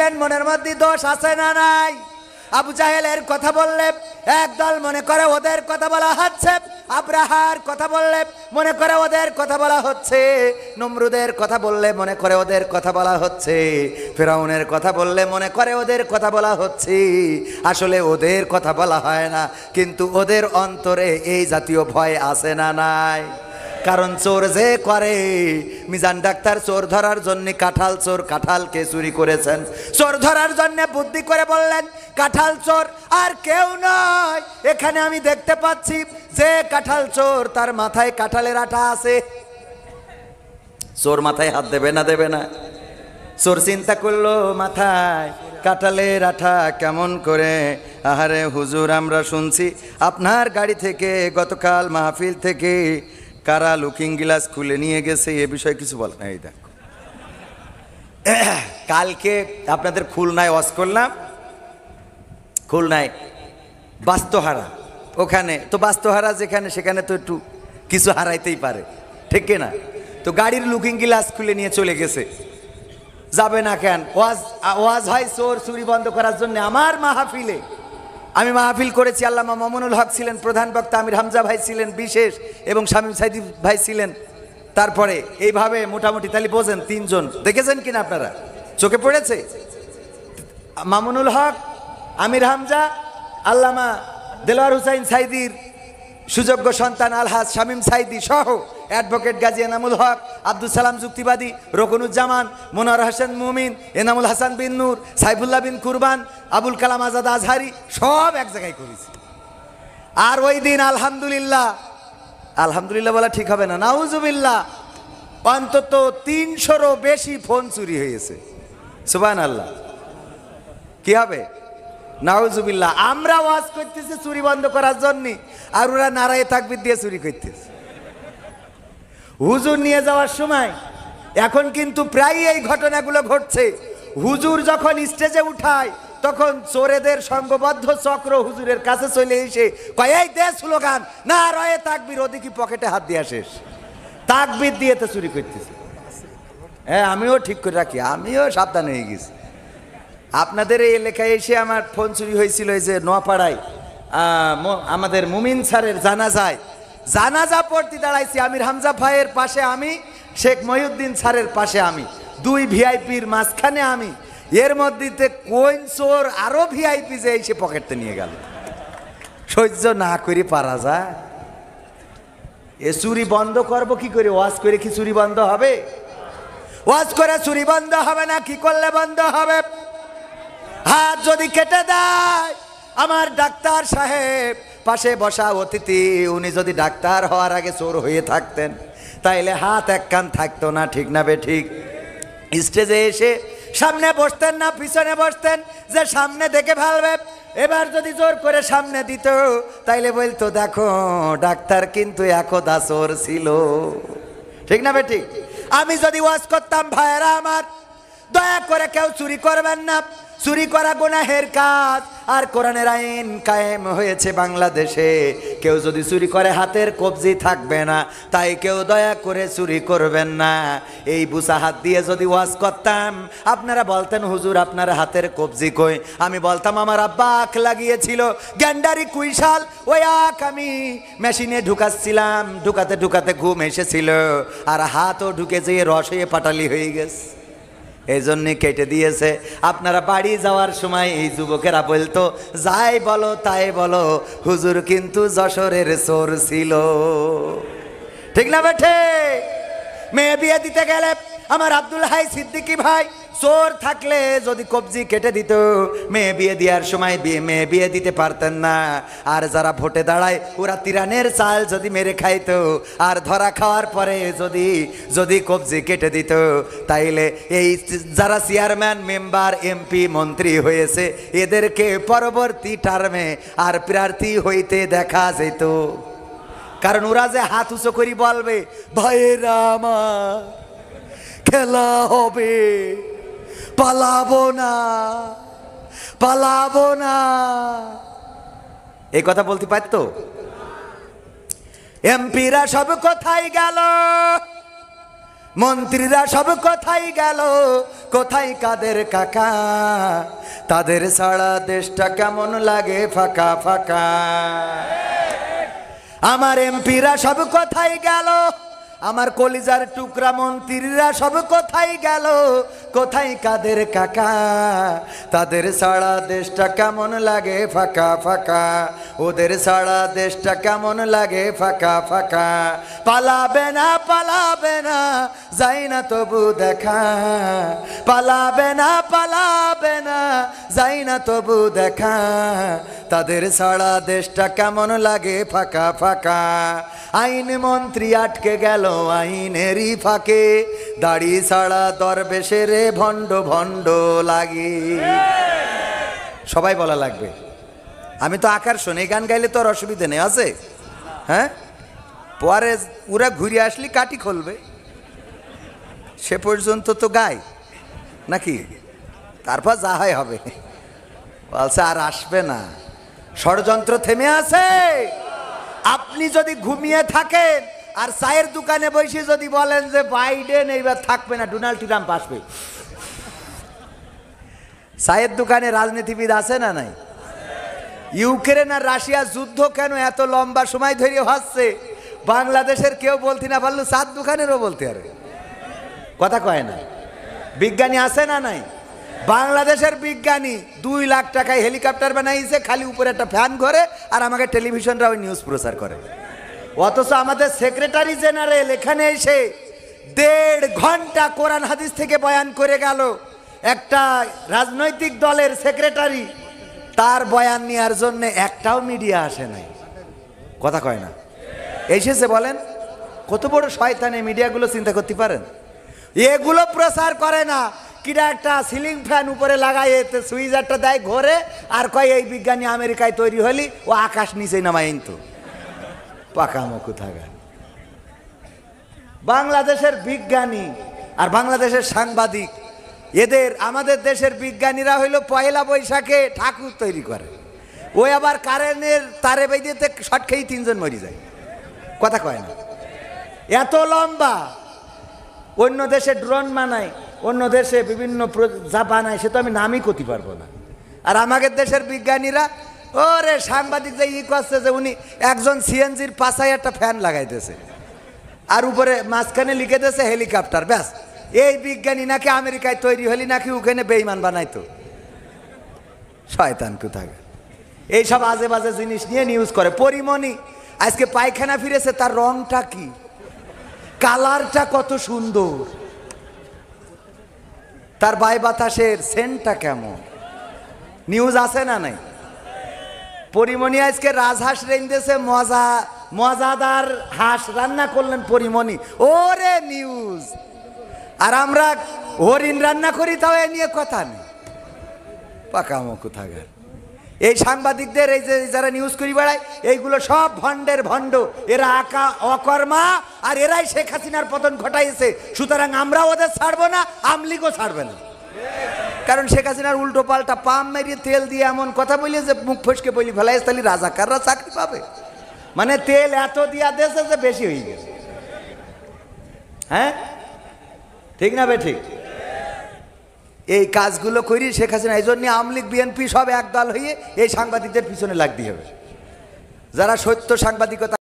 দেখলেন মনের মধ্যে দোষ আছে না নাই? আবু জাহেলের কথা বললে একদল মনে করে ওদের কথা বলা হচ্ছে, আব্রাহার কথা বললে মনে করে ওদের কথা বলা হচ্ছে, নমরুদের কথা বললে মনে করে ওদের কথা বলা হচ্ছে, ফেরাউনের কথা বললে মনে করে ওদের কথা বলা হচ্ছে। আসলে ওদের কথা বলা হয় না, কিন্তু ওদের অন্তরে এই জাতীয় ভয় আছে না নাই? কারণ চোর যে করে, মিজান ডাক্তার চোর ধরার জন্য কাঁঠাল চোর কাঁঠালকে চুরি করেছেন, চোর ধরার জন্য বুদ্ধি করে বললেন কাঁঠাল চোর আর কেউ নয়। এখানে আমি দেখতে পাচ্ছি যে কাঁঠাল চোর তার মাথায় কাঁঠালের আঠা আছে। চোর মাথায় হাত দেবে না দেবে না? চোর চিন্তা করলো মাথায় কাঁঠালের আঠা কেমন করে। আহারে হুজুর, আমরা শুনছি আপনার গাড়ি থেকে গতকাল মাহফিল থেকে কারা লুকিং গ্লাস খুলে নিয়ে গেছে, এ বিষয়ে কিছু বলেন। এই দেখ, কালকে আপনাদের খুলনায় ওয়াজ করলাম, খুলনায় বাস্তহারা, ওখানে তো বাস্তহারা যেখানে সেখানে তো একটু কিছু হারাইতেই পারে, ঠিক না? তো গাড়ির লুকিং গ্লাস খুলে নিয়ে চলে গেছে, যাবে না কেন? ওয়াজ হয় চোর চুরি বন্ধ করার জন্য। আমার মাহফিলে আমি মাহফিল করেছি, আল্লামা মামুনুল হক ছিলেন প্রধান বক্তা, আমির হামজা ভাই ছিলেন বিশেষ, এবং শামীম সাইদি ভাই ছিলেন। তারপরে এইভাবে মোটামুটি তাহলে বোঝেন তিনজন, দেখেছেন কিনা আপনারা? চোখে পড়েছে? মামুনুল হক, আমির হামজা, আল্লামা দেলোয়ার হুসাইন সাইদির সুযোগ্য সন্তান আলহাজ শামীম সাইদি সহ অ্যাডভোকেট গাজী এনামুল হক, আব্দুল সালাম যুক্তিবাদী, রকনুজ্জামান, মনোয়ার হোসেন মুমিন, এনামুল হাসান বিন নূর, সাইফুল্লাহ বিন কুরবান, আবুল কালাম আজাদ আজহারি সব এক জায়গায় করেছি। আর ওই দিন আলহামদুলিল্লাহ, আলহামদুলিল্লাহ বলা ঠিক হবে না, নাউজুবিল্লাহ, অন্তত ৩০০রও বেশি ফোন চুরি হয়েছে। সুবহানাল্লাহ। কি হবে? নাউজুবিল্লাহ। আমরা ওয়াজ করতেছি চুরি বন্ধ করার জন্য, আর ওরা নারায়ে তাকবীর দিয়ে চুরি করতেছে। হুজুর নিয়ে যাওয়ার সময় এখন কিন্তু প্রায় এই ঘটনাগুলো ঘটছে। হুজুর যখন স্টেজে উঠায় তখন চোরেদের সংঘবদ্ধ চক্র হুজুরের কাছে চলে এসে কয়, এই দে স্লোগান, নারায়ে তাকবীর, ওদিকে পকেটে হাত দিয়া শেষ, তাকবীর দিয়ে তো চুরি করতেছে। হ্যাঁ, আমিও ঠিক করে রাখি, আমিও সাবধান হয়ে গেছি। আপনাদের এই এলাকায় এসে আমার ফোন চুরি হয়েছিল, এই যে নোয়াপাড়ায় আমাদের মুমিন স্যারের জানাজা পড়তে দাঁড়াইছি, আমির হামজা ভাইয়ের পাশে আমি, শেখ মহিউদ্দিন স্যারের পাশে আমি, দুই ভিআইপির মাঝখানে আমি। এর মধ্যে কোন চোর আরো ভিআইপি যে এসে পকেটতে নিয়ে গেল, সহ্য না করে পারা যায়? এ চুরি বন্ধ করবো কি করে? ওয়াজ করে কি চুরি বন্ধ হবে? ওয়াজ করে চুরি বন্ধ হবে না, কি করলে বন্ধ হবে? হাত যদি কেটে দেয়, আমার ডাক্তার সাহেব পাশে বসা অতিথি, উনি যদি ডাক্তার হওয়ার আগে চোর হয়ে থাকতেন তাইলে হাত এক কান থাকতো না, ঠিক না বে ঠিক? স্টেজে এসে সামনে বসতেন না পিছনে বসতেন, যে সামনে দেখে ফেলবে। এবার যদি জোর করে সামনে দিত তাইলে বলতো, দেখো ডাক্তার কিন্তু একদা চোর ছিল, ঠিক না বে ঠিক? আমি যদি ওয়াজ করতাম, ভাইয়েরা আমার, দয়া করে কেউ চুরি করবেন না, চুরি করা গুনাহের কাজ। আর কোরআনের আইন কায়েম হয়েছে বাংলাদেশে, কেউ যদি চুরি করে হাতের কবজি থাকবে না, তাই কেউ দয়া করে চুরি করবেন না। এই বুসা হাত দিয়ে যদি ওয়াজ করতাম, আপনারা বলতেন হুজুর আপনার হাতের কবজি কই? আমি বলতাম আমার আব্বা আখ লাগিয়েছিল, গ্যান্ডারি কুইশাল, ওই আখ আমি মেশিনে ঢুকাচ্ছিলাম, ঢুকাতে ঢুকাতে ঘুম এসেছিল, আর হাতও ঢুকে যেয়ে রস হয়ে পাটালি হয়ে গেছে, এই জন্যে কেটে দিয়েছে। আপনারা বাড়ি যাওয়ার সময় এই যুবকেরা বলতো, যাই বলো তাই বলো, হুজুর কিন্তু যশোরের চোর ছিল, ঠিক না বেঠে? মেয়ে বিয়ে দিতে গেলে আমার আব্দুল হাই সিদ্দিকী ভাই চোর থাকলে যদি কবজি কেটে দিত, মেয়ে বিয়ে দেওয়ার সময় মেয়ে বিয়ে দিতে পারতেন না। আর যারা ভোটে দাঁড়ায় ওরা তিরানের চাল যদি মেরে খাইতো, আর ধরা খাওয়ার পরে যদি কবজি কেটে দিত, তাইলে এই যারা চেয়ারম্যান মেম্বার এমপি মন্ত্রী হয়েছে এদেরকে পরবর্তী টার্মে আর প্রার্থী হইতে দেখা যেত। কারণ ওরা যে হাত উঁচু করি বলবে, ভাইয়েরা আমার খেলা হবে, পালাবো না, পালাবো না, এই কথা বলতে পারতো? এমপিরা সব কোথায় গেল? মন্ত্রীরা সব কোথায় গেল, কোথায় কাদের কাকা, তাদের ছাড়া দেশটা কেমন লাগে ফাঁকা ফাঁকা। আমার এমপিরা সব কোথায় গেল, আমার কলিজার টুকরা মন্ত্রীরা সব কোথায় গেল, কোথায় কাদের কাকা, তাদের ছাড়া দেশটা কেমন লাগে ফাঁকা ফাঁকা, ওদের ছাড়া দেশটা কেমন লাগে ফাঁকা ফাঁকা। পালাবে না যাই না তবু দেখা, পালাবে না যাই না তবু দেখা, তাদের ছাড়া দেশটা কেমন লাগে ফাঁকা ফাঁকা। আইন মন্ত্রী আটকে গেল আইনেরই ফাঁকে, দাড়ি ছাড়া দরবেশের ভণ্ড ভণ্ড লাগে। সবাই বলা লাগবে, আমি তো আকার শুনে গান গাইলে তো আর অসুবিধা নেই আছে। হ্যাঁ, পরে ওরা ঘুরে আসলি কাটি খুলবে, সে পর্যন্ত তো গাই নাকি, তারপর যা হয় হবে। বলছে আর আসবে না, ষড়যন্ত্র থেমে আছে। আপনি যদি ঘুমিয়ে থাকেন আর চায়ের দোকানে বসে যদি বলেন যে বাইডেন এইবার থাকবে না, ডোনাল্ড ট্রাম্প আসবে, চায়ের দোকানে রাজনীতিবিদ আছে না নাই? ইউক্রেন আর রাশিয়া যুদ্ধ কেন এত লম্বা সময় ধরে হচ্ছে, বাংলাদেশের কেউ বলতে না পারলো চার দোকানেরও বলতে পারে, কথা কয় না। বিজ্ঞানী আছে না নাই? বাংলাদেশের বিজ্ঞানী 2 লাখ টাকায় হেলিকপ্টার বানাইছে, খালি উপরে একটা ফ্যান ঘরে, আর আমাকে টেলিভিশনরা ওই নিউজ প্রচার করে। অথচ আমাদের সেক্রেটারি জেনারেল এখানে এসে 1.5 ঘন্টা কোরআন হাদিস থেকে বয়ান করে গেল। একটা রাজনৈতিক দলের সেক্রেটারি, তার বয়ান নেওয়ার জন্য একটাও মিডিয়া আসে নাই, কথা কয় না। এসেছে বলেন, কত বড় শয়তানি মিডিয়াগুলো, চিন্তা করতে পারেন? এগুলো প্রচার করে না, কিরা একটা সিলিং ফ্যান উপরে লাগাই সুইচ একটা দেয় ঘরে, আর কয় এই বিজ্ঞানী আমেরিকায় তৈরি হলি, ও আকাশ নিচে নামাই তো পাকামো থাকা। বাংলাদেশের বিজ্ঞানী আর বাংলাদেশের সাংবাদিক, এদের আমাদের দেশের বিজ্ঞানীরা হইল পয়লা বৈশাখে ঠাকুর তৈরি করে, ওই আবার কারেন্টের তারে বেঁধে শর্ট খেয়ে 3 জন মরে যায়, কথা কয় না। এত লম্বা, অন্য দেশে ড্রোন বানায়, অন্য দেশে বিভিন্ন যা বানায়, সে তো আমি নামই করতে পারবো না। আর আমাদের দেশের বিজ্ঞানীরা, ওরে সাংবাদিক যে করছে যে উনি একজন সিএনজির পাশায় একটা ফ্যান লাগাইতেছে, আর উপরে মাঝখানে লিখে দিয়েছে হেলিকপ্টার, ব্যাস। এই বিজ্ঞানী নাকি আমেরিকায় তৈরি হলি, নাকি ওখানে বেইমান বানাইতো, শয়তান কোথাকার। এইসব আজে বাজে জিনিস নিয়ে নিউজ করে। পরিমণি আজকে পায়খানা ফিরেছে, তার রংটা কি, কালারটা কত সুন্দর, তার বাই বাতাসের সেন্টটা কেমন, নিউজ আছে না নাই? পরিমণি আজকে রাজহাঁস রেঁধেছে, মজাদার হাঁস রান্না করলেন পরিমণি, ওরে নিউজ। আর আমরা হরিণ রান্না করি, তাও এ নিয়ে কথা নেই, পাকামো কোথাকার। এই সাংবাদিকদের, এই যে যারা নিউজ করি বেড়ায়, এইগুলো সব ভণ্ডের ভণ্ড, এরা অকর্মা, আর এরাই শেখ হাসিনার পতন ঘটাইছে। সুতরাং আমরা ওদের ছাড়বো না, আমলিগও ছাড়বে না। কারণ শেখ হাসিনার উল্টো পাল্টা পাম মেরিয়ে তেল দিয়ে এমন কথা বলি যে মুখ ফসকে বলি ফেলাই, তাহলে রাজাকাররা চাকরি পাবে। মানে তেল এত দিয়া দেশে যে বেশি হয়ে গেছে। হ্যাঁ, ঠিক না বে ঠিক? এই কাজগুলো করি শেখ হাসিনা, এই জন্য আওয়ামী লীগ বিএনপি সব একদল হয়ে এই সাংবাদিকদের পিছনে লাগতে হবে, যারা সত্য সাংবাদিকতা